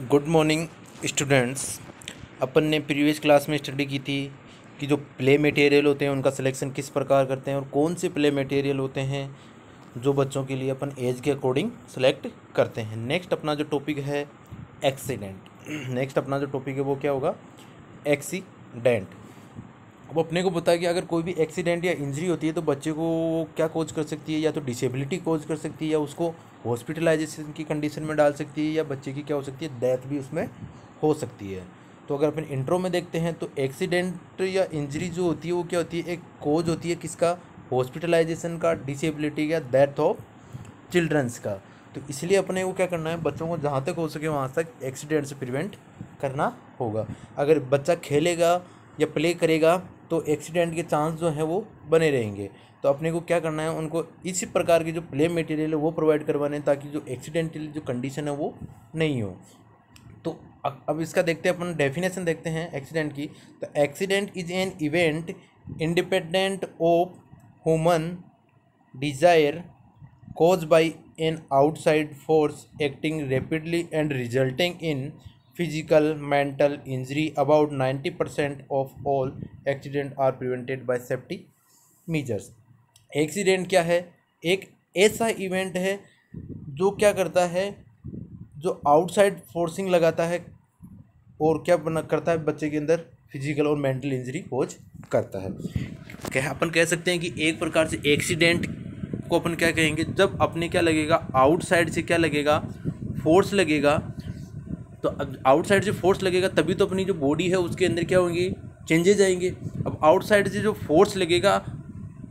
Good morning students. अपन ने previous class में study की थी कि जो प्ले मटेरियल होते हैं उनका सिलेक्शन किस प्रकार करते हैं और कौन से प्ले मटेरियल होते हैं जो बच्चों के लिए अपन एज के अकॉर्डिंग सेलेक्ट करते हैं। नेक्स्ट अपना जो टॉपिक है एक्सीडेंट। नेक्स्ट अपना जो टॉपिक है वो क्या होगा, एक्सीडेंट। अब अपने को पता है कि अगर कोई भी एक्सीडेंट या इंजरी होती है तो बच्चे को क्या कोज कर सकती है, या तो डिसेबिलिटी कोज कर सकती है या उसको हॉस्पिटलाइजेशन की कंडीशन में डाल सकती है, या बच्चे की क्या हो सकती है, डेथ भी उसमें हो सकती है। तो अगर अपन इंट्रो में देखते हैं तो एक्सीडेंट या इंजरी जो होती है वो क्या होती है, एक कोज होती है किसका, हॉस्पिटलाइजेशन का, डिसेबिलिटी या डेथ ऑफ चिल्ड्रंस का। तो इसलिए अपने को क्या करना है, बच्चों को जहाँ तक हो सके वहाँ तक एक्सीडेंट से प्रिवेंट करना होगा। अगर बच्चा खेलेगा या प्ले करेगा तो एक्सीडेंट के चांस जो है वो बने रहेंगे। तो अपने को क्या करना है, उनको इसी प्रकार के जो प्ले मटेरियल है वो प्रोवाइड करवाने हैं ताकि जो एक्सीडेंटल जो कंडीशन है वो नहीं हो। तो अब इसका देखते हैं, अपन डेफिनेशन देखते हैं एक्सीडेंट की। तो accident is an event independent of human desire caused by an outside force acting rapidly and resulting in physical mental injury. About 90% of all accidents are prevented by safety measures. Accident क्या है, एक ऐसा event है जो क्या करता है, जो आउटसाइड फोर्सिंग लगाता है और क्या बना करता है, बच्चे के अंदर फिजिकल और मेंटल इंजरी कोज करता है। क्या अपन कह सकते हैं कि एक प्रकार से एक्सीडेंट को अपन क्या कहेंगे, जब अपने क्या लगेगा, आउटसाइड से क्या लगेगा, फोर्स लगेगा। तो अब आउटसाइड से फोर्स लगेगा तभी तो अपनी जो बॉडी है उसके अंदर क्या होंगे, चेंजेज आएंगे। अब आउटसाइड से जो फोर्स लगेगा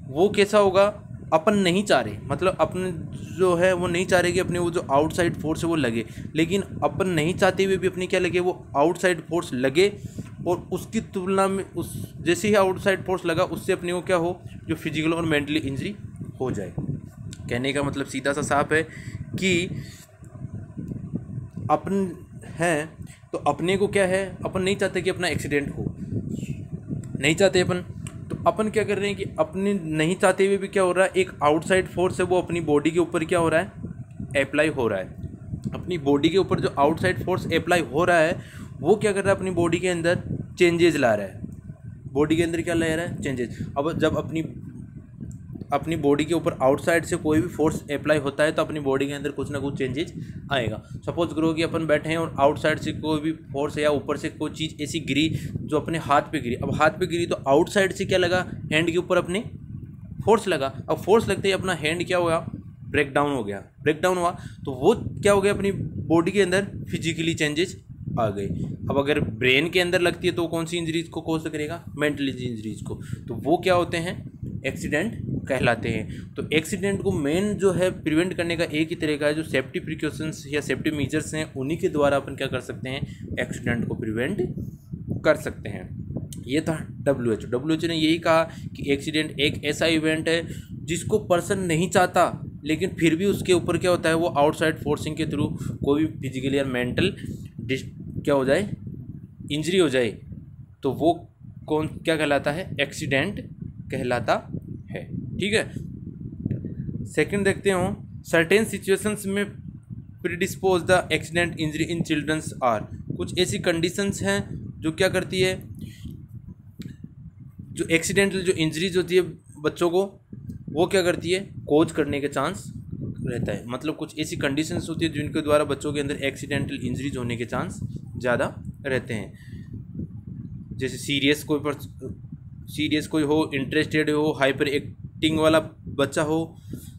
वो कैसा होगा, अपन नहीं चाह रहे, मतलब अपन जो है वो नहीं चाह रहे कि अपने वो जो आउटसाइड फोर्स है वो लगे, लेकिन अपन नहीं चाहते हुए भी अपनी क्या लगे, वो आउटसाइड फोर्स लगे और उसकी तुलना में उस जैसे ही आउटसाइड फोर्स लगा उससे अपने को क्या हो, जो फिजिकल और मेंटली इंजरी हो जाए। कहने का मतलब सीधा सा साफ है कि अपन हैं तो अपने को क्या है, अपन नहीं चाहते कि अपना एक्सीडेंट हो, नहीं चाहते अपन। तो अपन क्या कर रहे हैं कि अपने नहीं चाहते हुए भी क्या हो रहा है, एक आउटसाइड फोर्स है वो अपनी बॉडी के ऊपर क्या हो रहा है, अप्लाई हो रहा है। अपनी बॉडी के ऊपर जो आउटसाइड फोर्स अप्लाई हो रहा है वो क्या कर रहा है, अपनी बॉडी के अंदर चेंजेस ला रहा है। बॉडी के अंदर क्या ला रहा है, चेंजेस। अब जब अपनी बॉडी के ऊपर आउटसाइड से कोई भी फोर्स अप्लाई होता है तो अपनी बॉडी के अंदर कुछ ना कुछ चेंजेस आएगा। सपोज करो कि अपन बैठे हैं और आउटसाइड से कोई भी फोर्स है या ऊपर से कोई चीज़ ऐसी गिरी जो अपने हाथ पे गिरी। अब हाथ पे गिरी तो आउटसाइड से क्या लगा, हैंड के ऊपर अपने फोर्स लगा। अब फोर्स लगते ही अपना हैंड क्या हुआ, ब्रेक डाउन हो गया। ब्रेक डाउन हुआ तो वो क्या हो गया, अपनी बॉडी के अंदर फिजिकली चेंजेस आ गए। अब अगर ब्रेन के अंदर लगती है तो कौन सी इंजरीज को कोज करेगा, मेंटल इंजरीज को। तो वो क्या होते हैं, एक्सीडेंट कहलाते हैं। तो एक्सीडेंट को मेन जो है प्रिवेंट करने का एक ही तरीका है, जो सेफ्टी प्रिकॉशंस या सेफ्टी मेजर्स हैं उन्हीं के द्वारा अपन क्या कर सकते हैं, एक्सीडेंट को प्रिवेंट कर सकते हैं। ये था WHO ने यही कहा कि एक्सीडेंट एक ऐसा इवेंट है जिसको पर्सन नहीं चाहता, लेकिन फिर भी उसके ऊपर क्या होता है, वो आउटसाइड फोर्सिंग के थ्रू कोई भी फिजिकल या मेंटल क्या हो जाए, इंजरी हो जाए, तो वो कौन क्या कहलाता है, एक्सीडेंट कहलाता है। ठीक है। सेकंड देखते हो, सर्टेन सिचुएशंस में predispose the accident injury in childrens are. कुछ ऐसी कंडीशंस हैं जो क्या करती है, जो एक्सीडेंटल जो इंजरीज होती है बच्चों को वो क्या करती है, कोज करने के चांस रहता है। मतलब कुछ ऐसी कंडीशंस होती है जिनके द्वारा बच्चों के अंदर एक्सीडेंटल इंजरीज होने के चांस ज़्यादा रहते हैं। जैसे सीरियस कोई हो, इंटरेस्टेड हो, हाइपर एक्टिंग वाला बच्चा हो,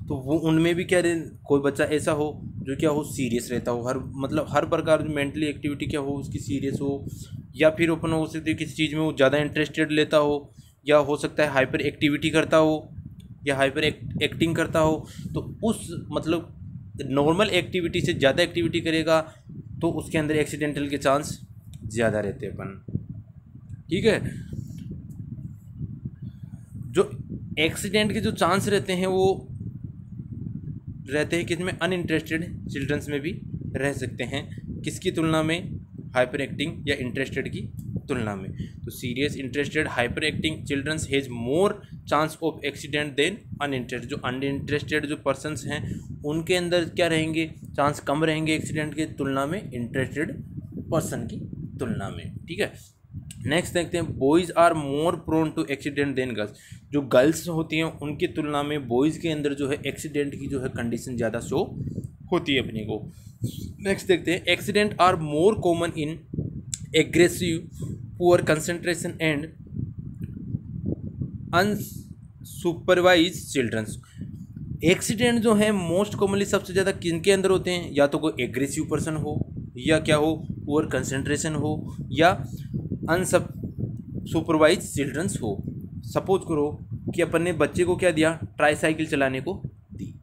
तो वो उनमें भी क्या कोई बच्चा ऐसा हो जो क्या हो, सीरियस रहता हो, हर प्रकार की मेंटली एक्टिविटी क्या हो उसकी सीरियस हो, या फिर ओपन हो सकती है किसी चीज़ में वो ज़्यादा इंटरेस्टेड लेता हो, या हो सकता है हाइपर एक्टिविटी करता हो या हाइपर एक्टिंग करता हो। तो उस मतलब नॉर्मल एक्टिविटी से ज़्यादा एक्टिविटी करेगा तो उसके अंदर एक्सीडेंटल के चांस ज़्यादा रहते हैं अपन। ठीक है। जो एक्सीडेंट के जो चांस रहते हैं वो रहते हैं किसमें, अनइंटरेस्टेड चिल्ड्रंस में भी रह सकते हैं। किसकी तुलना में, हाइपर एक्टिंग या इंटरेस्टेड की तुलना में। तो serious, interested, hyper acting childrens has more chance of accident than uninterested. जो अनइंटरेस्टेड जो पर्सन्स हैं उनके अंदर क्या रहेंगे, चांस कम रहेंगे एक्सीडेंट के तुलना में इंटरेस्टेड पर्सन की तुलना में। ठीक है, नेक्स्ट देखते हैं, boys are more prone to accident than girls. जो गर्ल्स होती हैं उनकी तुलना में बॉयज़ के अंदर जो है एक्सीडेंट की जो है कंडीशन ज़्यादा शो होती है अपने को। नेक्स्ट देखते हैं, accident are more common in aggressive, poor concentration and unsupervised childrens. Accident जो है मोस्ट कॉमनली सबसे ज़्यादा किनके अंदर होते हैं, या तो कोई एग्रेसिव पर्सन हो, या क्या हो, पुअर कंसंट्रेशन हो, या अनसब सुपरवाइज चिल्ड्रंस हो। सपोज करो कि अपन ने बच्चे को क्या दिया, ट्राईसाइकिल चलाने को दी।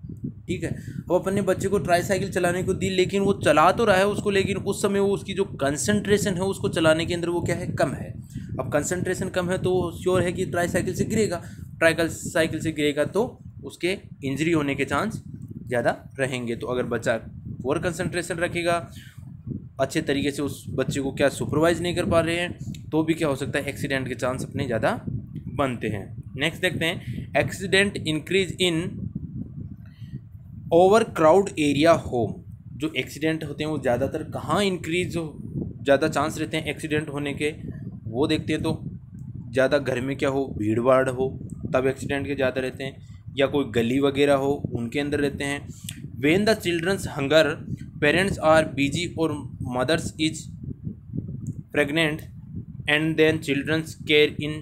ठीक है, अब अपन ने बच्चे को ट्राईसाइकिल चलाने को दी, लेकिन वो चला तो रहा है उसको, लेकिन उस समय वो उसकी जो कंसंट्रेशन है उसको चलाने के अंदर वो क्या है, कम है। अब कंसंट्रेशन कम है तो श्योर है कि ट्राईसाइकिल से गिरेगा, ट्राईसाइकिल से गिरेगा तो उसके इंजरी होने के चांस ज़्यादा रहेंगे। तो अगर बच्चा पुअर कंसंट्रेशन रखेगा, अच्छे तरीके से उस बच्चे को क्या सुपरवाइज नहीं कर पा रहे हैं, तो भी क्या हो सकता है, एक्सीडेंट के चांस अपने ज़्यादा बनते हैं। नेक्स्ट देखते हैं, accident increase in over crowd area home. जो एक्सीडेंट होते हैं वो ज़्यादातर कहाँ इंक्रीज ज़्यादा चांस रहते हैं एक्सीडेंट होने के, वो देखते हैं। तो ज़्यादा घर में क्या हो, भीड़ भाड़ हो, तब एक्सीडेंट के ज़्यादा रहते हैं, या कोई गली वगैरह हो उनके अंदर रहते हैं। When the childrens hunger, parents are busy और mothers is pregnant and then childrens care in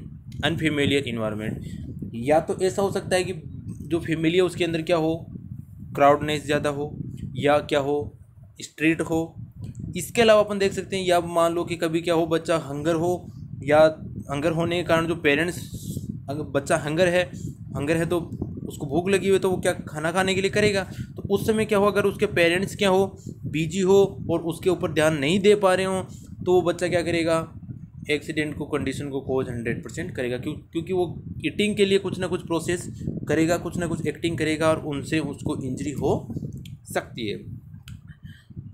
unfamiliar environment. या तो ऐसा हो सकता है कि जो फैमिली है उसके अंदर क्या हो, क्राउडनेस ज़्यादा हो, या क्या हो, स्ट्रीट हो। इसके अलावा अपन देख सकते हैं, या मान लो कि कभी क्या हो, बच्चा हंगर हो, या हंगर होने के कारण जो पेरेंट्स, अगर बच्चा हंगर है तो उसको भूख लगी हुई, तो वो क्या खाना खाने के लिए करेगा। तो उस समय क्या हो, अगर उसके पेरेंट्स क्या हो, बिजी हो और उसके ऊपर ध्यान नहीं दे पा रहे हो, तो वो बच्चा क्या करेगा, एक्सीडेंट को कंडीशन को कोज 100% करेगा। क्योंकि वो ईटिंग के लिए कुछ ना कुछ प्रोसेस करेगा, कुछ ना कुछ एक्टिंग करेगा, और उनसे उसको इंजरी हो सकती है।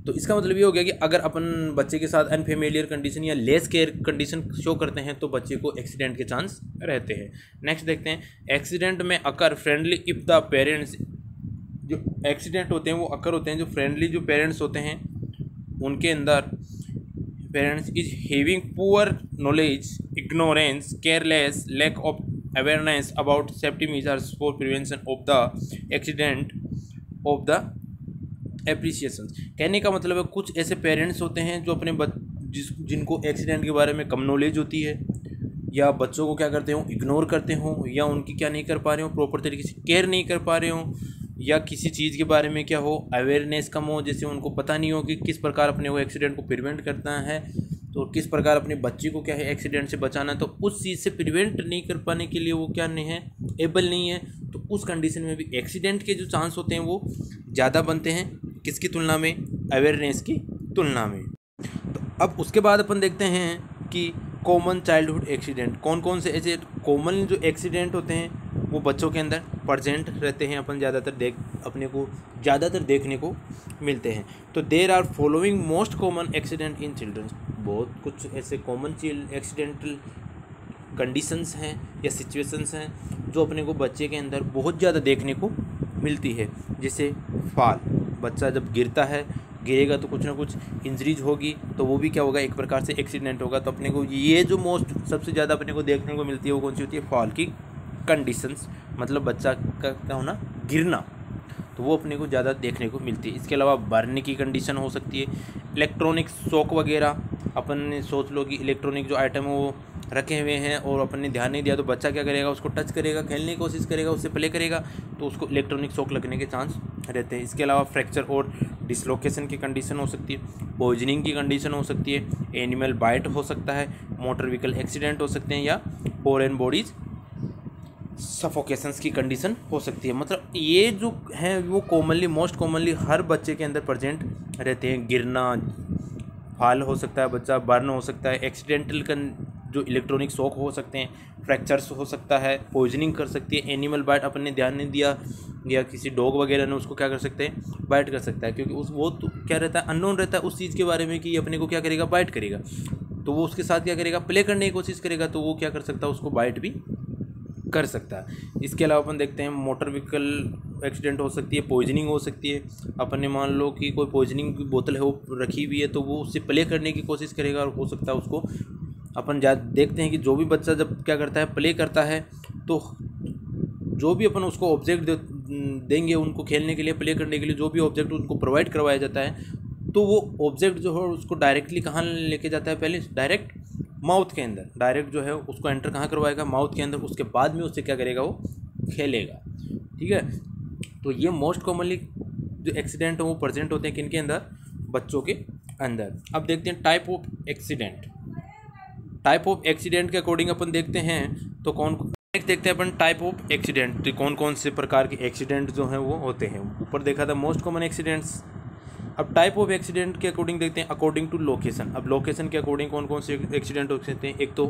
तो इसका मतलब ये हो गया कि अगर अपन बच्चे के साथ अनफेमिलियर कंडीशन या लेस केयर कंडीशन शो करते हैं तो बच्चे को एक्सीडेंट के चांस रहते हैं। नेक्स्ट देखते हैं, एक्सीडेंट में अकर फ्रेंडली इफ द पेरेंट्स। जो एक्सीडेंट होते हैं वो अकर होते हैं जो फ्रेंडली जो पेरेंट्स होते हैं उनके अंदर parents is having poor knowledge, ignorance, careless, lack of awareness about safety measures for prevention of the accident of the appreciation. कहने का मतलब है कुछ ऐसे पेरेंट्स होते हैं जो अपने जिनको एक्सीडेंट के बारे में कम नॉलेज होती है, या बच्चों को क्या करते हो, इग्नोर करते हो, या उनकी क्या नहीं कर पा रहे हो, प्रॉपर तरीके से केयर नहीं कर पा रहे हो, या किसी चीज़ के बारे में क्या हो, अवेयरनेस कम हो, जैसे उनको पता नहीं हो कि किस प्रकार अपने वो एक्सीडेंट को प्रिवेंट करना है, तो किस प्रकार अपने बच्चे को क्या है एक्सीडेंट से बचाना है। तो उस चीज़ से प्रिवेंट नहीं कर पाने के लिए वो क्या नहीं है, एबल नहीं है। तो उस कंडीशन में भी एक्सीडेंट के जो चांस होते हैं वो ज़्यादा बनते हैं, किसकी तुलना में, अवेयरनेस की तुलना में। तो अब उसके बाद अपन देखते हैं कि कॉमन चाइल्डहुड एक्सीडेंट, कौन कौन से ऐसे कॉमन जो एक्सीडेंट होते हैं वो बच्चों के अंदर प्रेजेंट रहते हैं, अपन अपने को ज़्यादातर देखने को मिलते हैं। तो there are following most common accident in childrens. बहुत कुछ ऐसे कॉमन एक्सीडेंटल कंडीशंस हैं या सिचुएशंस हैं जो अपने को बच्चे के अंदर बहुत ज़्यादा देखने को मिलती है। जैसे फॉल, बच्चा जब गिरेगा तो कुछ ना कुछ इंजरीज होगी, तो वो भी क्या होगा, एक प्रकार से एक्सीडेंट होगा। तो अपने को ये जो सबसे ज़्यादा अपने को देखने को मिलती है वो कौन सी होती है, फॉल की कंडीशंस, मतलब बच्चा का क्या होना, गिरना, तो वो अपने को ज़्यादा देखने को मिलती है। इसके अलावा बर्न की कंडीशन हो सकती है, इलेक्ट्रॉनिक शॉक वगैरह। अपन ने सोच लो कि इलेक्ट्रॉनिक जो आइटम वो रखे हुए हैं और अपन ने ध्यान नहीं दिया, तो बच्चा क्या करेगा, उसको टच करेगा, खेलने की कोशिश करेगा, उससे प्ले करेगा, तो उसको इलेक्ट्रॉनिक शॉक लगने के चांस रहते हैं। इसके अलावा फ्रैक्चर और डिसलोकेशन की कंडीशन हो सकती है, पॉइजनिंग की कंडीशन हो सकती है, एनिमल बाइट हो सकता है, मोटर व्हीकल एक्सीडेंट हो सकते हैं, या फॉरेन बॉडीज सफोकेशंस की कंडीशन हो सकती है। मतलब ये जो हैं वो मोस्ट कॉमनली हर बच्चे के अंदर प्रेजेंट रहते हैं। गिरना, फॉल हो सकता है बच्चा, बर्न हो सकता है, एक्सीडेंटल जो इलेक्ट्रॉनिक शॉक हो सकते हैं, फ्रैक्चर्स हो सकता है, पॉइजनिंग कर सकती है, एनिमल बाइट अपन ने ध्यान नहीं दिया या किसी डॉग वगैरह ने उसको क्या कर सकते हैं, बाइट कर सकता है, क्योंकि वो तो क्या रहता है, अननोन रहता है उस चीज़ के बारे में कि अपने को क्या करेगा, बाइट करेगा। तो वो उसके साथ क्या करेगा, प्ले करने की कोशिश करेगा, तो वो क्या कर सकता है, उसको बाइट भी कर सकता है। इसके अलावा अपन देखते हैं मोटर व्हीकल एक्सीडेंट हो सकती है, पॉइजनिंग हो सकती है। अपन ने मान लो कि कोई पॉइजनिंग की बोतल है वो रखी हुई है, तो वो उससे प्ले करने की कोशिश करेगा और हो सकता है उसको अपन देखते हैं कि जो भी बच्चा जब क्या करता है, प्ले करता है, तो जो भी अपन उसको ऑब्जेक्ट देंगे उनको खेलने के लिए, प्ले करने के लिए, जो भी ऑब्जेक्ट उनको प्रोवाइड करवाया जाता है, तो वो ऑब्जेक्ट जो है उसको डायरेक्टली कहाँ लेके जाता है, पहले डायरेक्ट माउथ के अंदर, डायरेक्ट जो है उसको एंटर कहाँ करवाएगा, माउथ के अंदर। उसके बाद में उससे क्या करेगा, वो खेलेगा। ठीक है, तो ये मोस्ट कॉमनली जो एक्सीडेंट है वो प्रेजेंट होते हैं किनके अंदर, बच्चों के अंदर। अब देखते हैं type of accident. Type of accident के अकॉर्डिंग अपन देखते हैं तो नेक्स्ट देखते हैं अपन टाइप ऑफ एक्सीडेंट, तो कौन कौन से प्रकार के एक्सीडेंट जो हैं वो होते हैं। ऊपर देखा था मोस्ट कॉमन एक्सीडेंट्स। अब टाइप ऑफ एक्सीडेंट के अकॉर्डिंग देखते हैं अकॉर्डिंग टू लोकेशन। अब लोकेशन के अकॉर्डिंग कौन कौन से एक्सीडेंट हो सकते हैं। एक तो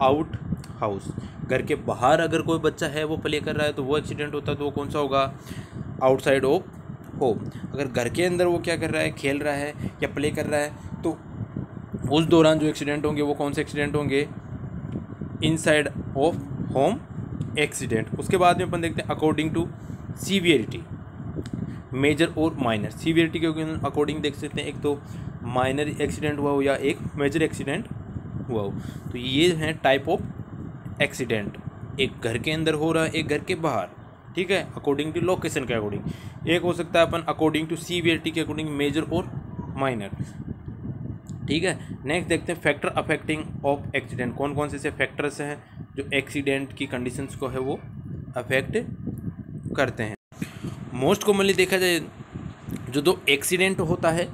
आउट हाउस, घर के बाहर अगर कोई बच्चा है वो प्ले कर रहा है तो वो एक्सीडेंट होता है, तो वो कौन सा होगा, आउटसाइड ऑफ होम। अगर घर के अंदर वो क्या कर रहा है, खेल रहा है या प्ले कर रहा है, तो उस दौरान जो एक्सीडेंट होंगे वो कौन से एक्सीडेंट होंगे, इनसाइड ऑफ होम एक्सीडेंट। उसके बाद में अपन देखते हैं अकॉर्डिंग टू सीवियरिटी, मेजर और माइनर। सीवियरिटी के अकॉर्डिंग देख सकते हैं, एक तो माइनर एक्सीडेंट हुआ हो या एक मेजर एक्सीडेंट हुआ हो। तो ये हैं टाइप ऑफ एक्सीडेंट, एक घर के अंदर हो रहा है, एक घर के बाहर। ठीक है, अकॉर्डिंग टू लोकेशन के अकॉर्डिंग। एक हो सकता है अपन अकॉर्डिंग टू सीवियरिटी के अकॉर्डिंग, मेजर और माइनर। ठीक है, नेक्स्ट देखते हैं फैक्टर अफेक्टिंग ऑफ एक्सीडेंट। कौन कौन से ऐसे फैक्टर्स हैं जो एक्सीडेंट की कंडीशंस को है वो अफेक्ट करते हैं। मोस्ट कॉमनली देखा जाए जो एक्सीडेंट होता है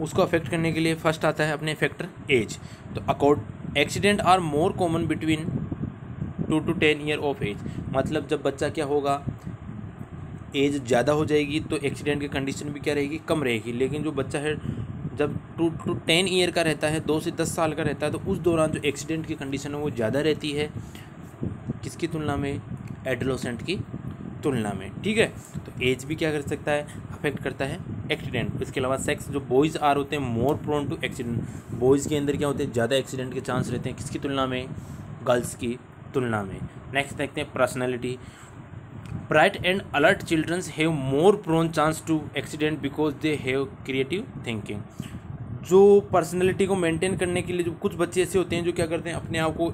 उसको अफेक्ट करने के लिए फर्स्ट आता है अपने फैक्टर एज। तो accident are more common between 2 to 10 year of age. मतलब जब बच्चा क्या होगा, एज ज़्यादा हो जाएगी तो एक्सीडेंट की कंडीशन भी क्या रहेगी, कम रहेगी। लेकिन जो बच्चा है जब 2 to 10 ईयर का रहता है, 2 से 10 साल का रहता है, तो उस दौरान जो एक्सीडेंट की कंडीशन है वो ज़्यादा रहती है, किसकी तुलना में, एडोलेसेंट की तुलना में। ठीक है, तो एज भी क्या कर सकता है, अफेक्ट करता है एक्सीडेंट। इसके अलावा सेक्स, जो बॉयज़ आर होते हैं more prone to accident, boys के अंदर क्या होते हैं, ज़्यादा एक्सीडेंट के चांस रहते हैं, किसकी तुलना में, गर्ल्स की तुलना में। नेक्स्ट देखते हैं personality. Bright and alert childrens have more prone chance to accident because they have creative thinking. जो पर्सनैलिटी को मेंटेन करने के लिए जो कुछ बच्चे ऐसे होते हैं जो क्या करते हैं, अपने आप को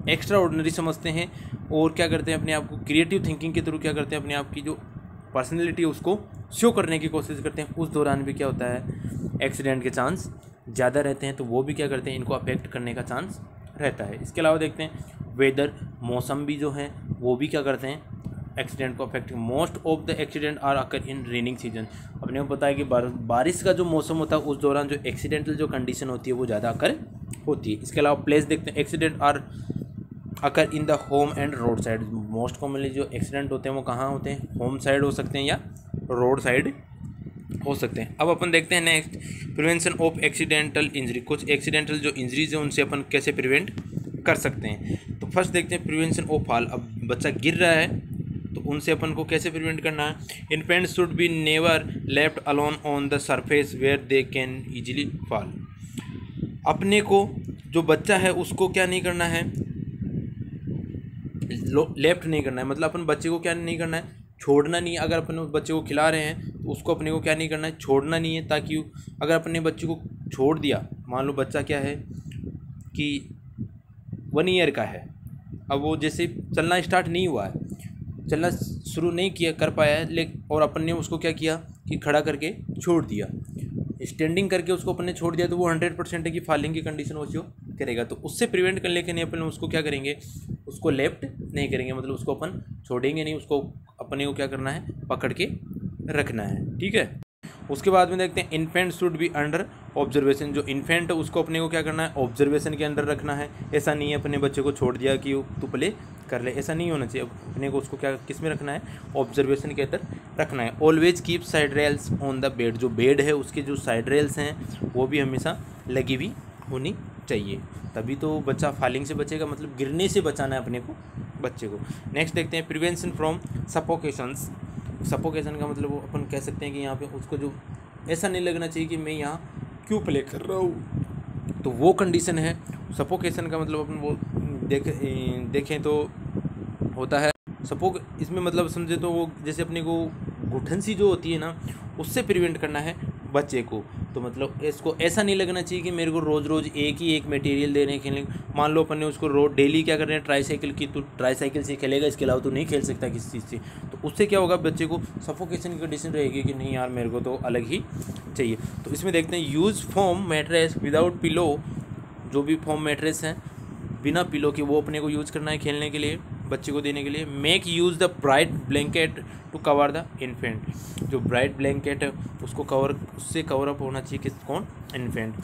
एक्स्ट्रा ऑर्डिनरी समझते हैं और क्या करते हैं, अपने आप को क्रिएटिव थिंकिंग के थ्रू क्या करते हैं, अपने आप की जो पर्सनैलिटी है उसको शो करने की कोशिश करते हैं। उस दौरान भी क्या होता है, एक्सीडेंट के चांस ज़्यादा रहते हैं, तो वो भी क्या करते हैं, इनको अफेक्ट करने का चांस रहता है। इसके अलावा देखते हैं वेदर, मौसम भी जो है वो भी क्या करते हैं, एक्सीडेंट को affect. Most of the accident are occur in raining season. अपने को पता है कि बारिश का जो मौसम होता है उस दौरान जो एक्सीडेंटल जो कंडीशन होती है वो ज़्यादा अकर होती है। इसके अलावा प्लेस देखते हैं, accident are occur in the home and road side. Most commonly जो एक्सीडेंट होते हैं वो कहाँ होते हैं, होम साइड हो सकते हैं या रोड साइड हो सकते हैं। अब अपन देखते हैं next prevention of accidental injury. कुछ एक्सीडेंटल जो इंजरीज हैं उनसे अपन कैसे प्रिवेंट कर सकते हैं। तो फर्स्ट देखते हैं प्रिवेंशन ऑफ फॉल। अब बच्चा गिर रहा है तो उनसे अपन को कैसे प्रिवेंट करना है। Infants should be never left alone on the surface where they can easily fall. अपने को जो बच्चा है उसको क्या नहीं करना है, लेफ्ट नहीं करना है, मतलब अपन बच्चे को क्या नहीं करना है, छोड़ना नहीं है। अगर अपन बच्चे को खिला रहे हैं तो उसको अपने को क्या नहीं करना है, छोड़ना नहीं है। ताकि अगर अपने बच्चे को छोड़ दिया, मान लो बच्चा क्या है कि 1 ईयर का है, अब वो जैसे चलना स्टार्ट नहीं हुआ है, चलना शुरू नहीं किया कर पाया है, लेकिन और अपन ने उसको क्या किया कि खड़ा करके छोड़ दिया, स्टैंडिंग करके उसको अपन ने छोड़ दिया, तो वो 100% है कि फॉलिंग की कंडीशन वो जो करेगा। तो उससे प्रिवेंट करने के लिए अपन उसको क्या करेंगे, उसको लेफ्ट नहीं करेंगे, मतलब उसको अपन छोड़ेंगे नहीं, उसको अपने को क्या करना है, पकड़ के रखना है। ठीक है, उसके बाद में देखते हैं infant should be under observation. जो इन्फेंट है उसको अपने को क्या करना है, ऑब्जर्वेशन के अंडर रखना है। ऐसा नहीं है अपने बच्चे को छोड़ दिया कि तू प्ले कर ले, ऐसा नहीं होना चाहिए। अपने को उसको क्या किस में रखना है, ऑब्जर्वेशन के अंदर रखना है। Always keep side rails on the bed. जो बेड है उसके जो साइड रेल्स हैं वो भी हमेशा लगी हुई होनी चाहिए, तभी तो बच्चा फॉलिंग से बचेगा, मतलब गिरने से बचाना है अपने को बच्चे को। नेक्स्ट देखते हैं प्रिवेंशन फ्रॉम सफोकेशंस। सफोकेशन का मतलब वो अपन कह सकते हैं कि यहाँ पे उसको जो ऐसा नहीं लगना चाहिए कि मैं यहाँ क्यों प्ले कर रहा हूँ, तो वो कंडीशन है। सफोकेशन का मतलब अपन वो देखें तो होता है। सपोज इसमें मतलब समझे तो वो जैसे अपने को घुटन सी जो होती है ना, उससे प्रिवेंट करना है बच्चे को। तो मतलब इसको ऐसा नहीं लगना चाहिए कि मेरे को रोज़ रोज़ एक मटेरियल दे रहे हैं खेलने। मान लो अपन ने उसको रोज डेली क्या कर रहे हैं, ट्राईसाइकिल की, तो ट्राईसाइकिल से खेलेगा, इसके अलावा तो नहीं खेल सकता किसी चीज़ से। तो उससे क्या होगा, बच्चे को सफोकेशन की कंडीशन रहेगी कि नहीं यार मेरे को तो अलग ही चाहिए। तो इसमें देखते हैं, use foam mattress without pillow. जो भी फोम मैट्रेस हैं बिना पिलो के, वो अपने को यूज़ करना है खेलने के लिए, बच्चे को देने के लिए। Make use the bright blanket to cover the infant. जो ब्राइट ब्लैंकेट है उसको उससे कवर अप होना चाहिए कौन, infant.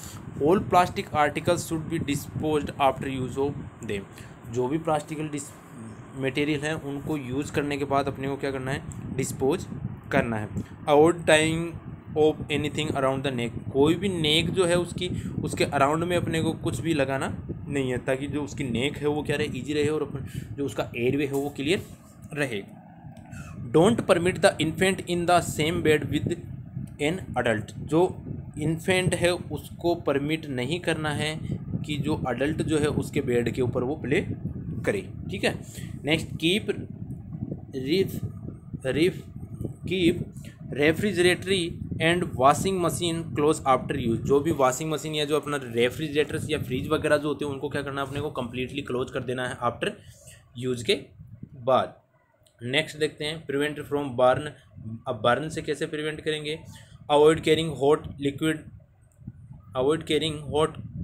All plastic articles should be disposed after use of them. जो भी प्लास्टिकल मटेरियल है उनको यूज़ करने के बाद अपने को क्या करना है, डिस्पोज करना है। Avoid tying of anything around the neck. कोई भी नेक जो है उसके अराउंड में अपने को कुछ भी लगाना नहीं है, ताकि जो उसकी नेक है वो क्या रहे, ईजी रहे, और अपन जो उसका एयरवे है वो क्लियर रहे। Don't permit the infant in the same bed with an adult. जो इन्फेंट है उसको परमिट नहीं करना है कि जो अडल्ट जो है उसके बेड के ऊपर वो प्ले करे, ठीक है। Next, keep refrigeratory and washing machine close after use. जो भी वॉशिंग मशीन या जो अपना रेफ्रिजरेटर्स या फ्रिज वगैरह जो होते हैं उनको क्या करना है, अपने को कम्प्लीटली क्लोज कर देना है आफ्टर यूज के बाद। नेक्स्ट देखते हैं, प्रिवेंट फ्रॉम बर्न। अब बर्न से कैसे प्रिवेंट करेंगे, avoid carrying hot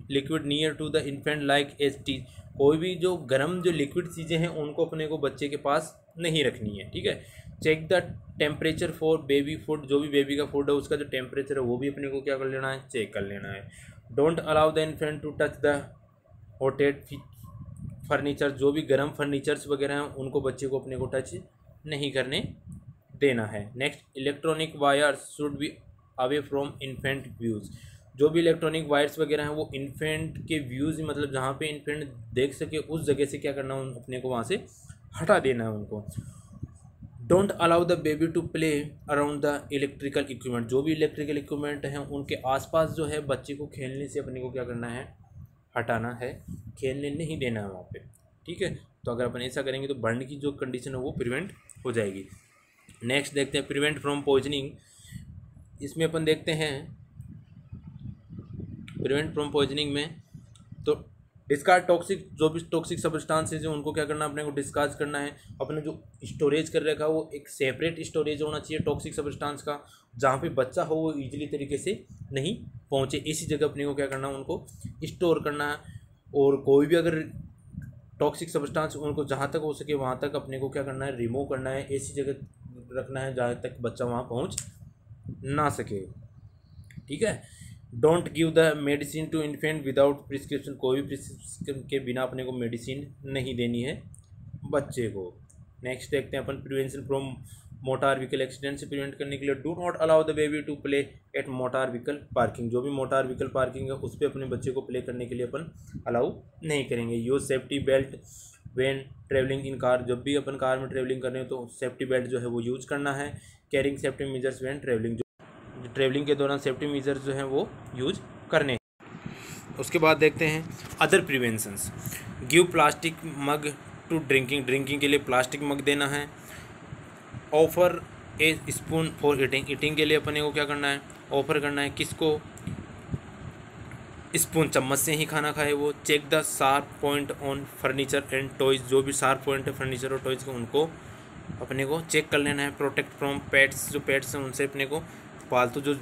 liquid near to the infant like as tea. कोई भी जो गर्म जो लिक्विड चीज़ें हैं उनको अपने को बच्चे के पास नहीं रखनी है, ठीक है। Check the temperature for baby food. जो भी बेबी का फूड है उसका जो टेम्परेचर है वो भी अपने को क्या कर लेना है, चेक कर लेना है। Don't allow the infant to touch the hotted furniture. जो भी गर्म फर्नीचर्स वगैरह हैं उनको बच्चे को अपने को टच नहीं करने देना है। Next, electronic wires should be away from infant views. जो भी इलेक्ट्रॉनिक वायर्स वगैरह हैं वो इन्फेंट के व्यूज़, मतलब जहाँ पे इन्फेंट देख सके उस जगह से क्या करना है, अपने को वहाँ से हटा देना है उनको। Don't allow the baby to play around the electrical equipment. जो भी इलेक्ट्रिकल इक्विपमेंट हैं उनके आसपास जो है बच्चे को खेलने से अपने को क्या करना है, हटाना है, खेलने नहीं देना है वहाँ पे, ठीक है। तो अगर अपन ऐसा करेंगे तो बर्न की जो कंडीशन है वो प्रिवेंट हो जाएगी। नेक्स्ट देखते हैं, प्रिवेंट फ्रॉम पॉइजनिंग। इसमें अपन देखते हैं प्रिवेंट फ्रॉम पॉइजनिंग में, तो डिस्कार्ड टॉक्सिक, जो भी टॉक्सिक सब्सटेंसेज है उनको क्या करना है, अपने को डिस्कार्ड करना है। अपने जो स्टोरेज कर रखा है वो एक सेपरेट स्टोरेज होना चाहिए टॉक्सिक सब्सटेंस का, जहाँ पे बच्चा हो वो ईजिली तरीके से नहीं पहुँचे, इसी जगह अपने को क्या करना है, उनको स्टोर करना है। और कोई भी अगर टॉक्सिक सब्सटेंस उनको जहाँ तक हो सके वहाँ तक अपने को क्या करना है, रिमूव करना है, ऐसी जगह रखना है जहाँ तक बच्चा वहाँ पहुँच ना सके, ठीक है। Don't give the medicine to infant without prescription. कोई भी प्रिस्क्रिप्शन के बिना अपने को मेडिसिन नहीं देनी है बच्चे को। नेक्स्ट देखते हैं अपन, prevention from motor vehicle accident से प्रिवेंट करने के लिए, do not allow the baby to play at motor vehicle parking. जो भी मोटार व्हीकल पार्किंग है उस पर अपने बच्चे को प्ले करने के लिए अपन अलाउ नहीं करेंगे। Use safety belt when travelling in car. जब भी अपन कार में ट्रेवलिंग कर रहे हो तो सेफ्टी बेल्ट जो है वो यूज़ करना है। Carrying safety measures when travelling, जो ट्रेवलिंग के दौरान सेफ्टी मेजर्स जो हैं वो यूज करने। उसके बाद देखते हैं other preventions. Give plastic mug to drinking के लिए प्लास्टिक मग देना है। Offer a spoon for eating के लिए अपने को क्या करना है, ऑफर करना है किसको, स्पून, चम्मच से ही खाना खाए वो। Check the sharp point on furniture and toys. जो भी शार्प पॉइंट है फर्नीचर और टॉयज़ के उनको अपने को चेक कर लेना है। प्रोटेक्ट फ्रॉम पेट्स, जो पेट्स हैं उनसे अपने को, पालतू जो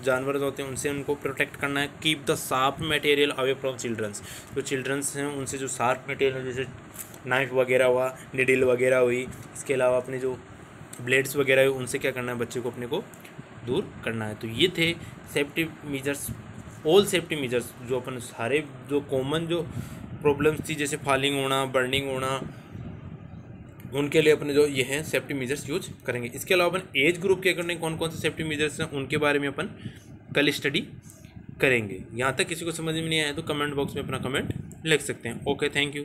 जानवर होते हैं उनसे उनको प्रोटेक्ट करना है। Keep the sharp material away from childrens. जो चिल्ड्रंस हैं उनसे जो शार्प मटेरियल जैसे नाइफ वगैरह हुआ, निडिल वगैरह हुई, इसके अलावा अपने जो ब्लेड्स वगैरह हुई उनसे क्या करना है, बच्चे को अपने को दूर करना है। तो ये थे safety measures, all safety measures, जो अपन सारे जो कॉमन जो प्रॉब्लम्स थी जैसे फॉलिंग होना, बर्निंग होना, उनके लिए अपने जो ये हैं सेफ्टी मेजर्स यूज करेंगे। इसके अलावा अपन एज ग्रुप के अकॉर्डिंग कौन कौन से सेफ्टी मेजर्स हैं उनके बारे में अपन कल स्टडी करेंगे। यहाँ तक किसी को समझ में नहीं आया तो कमेंट बॉक्स में अपना कमेंट लिख सकते हैं। Okay, thank you.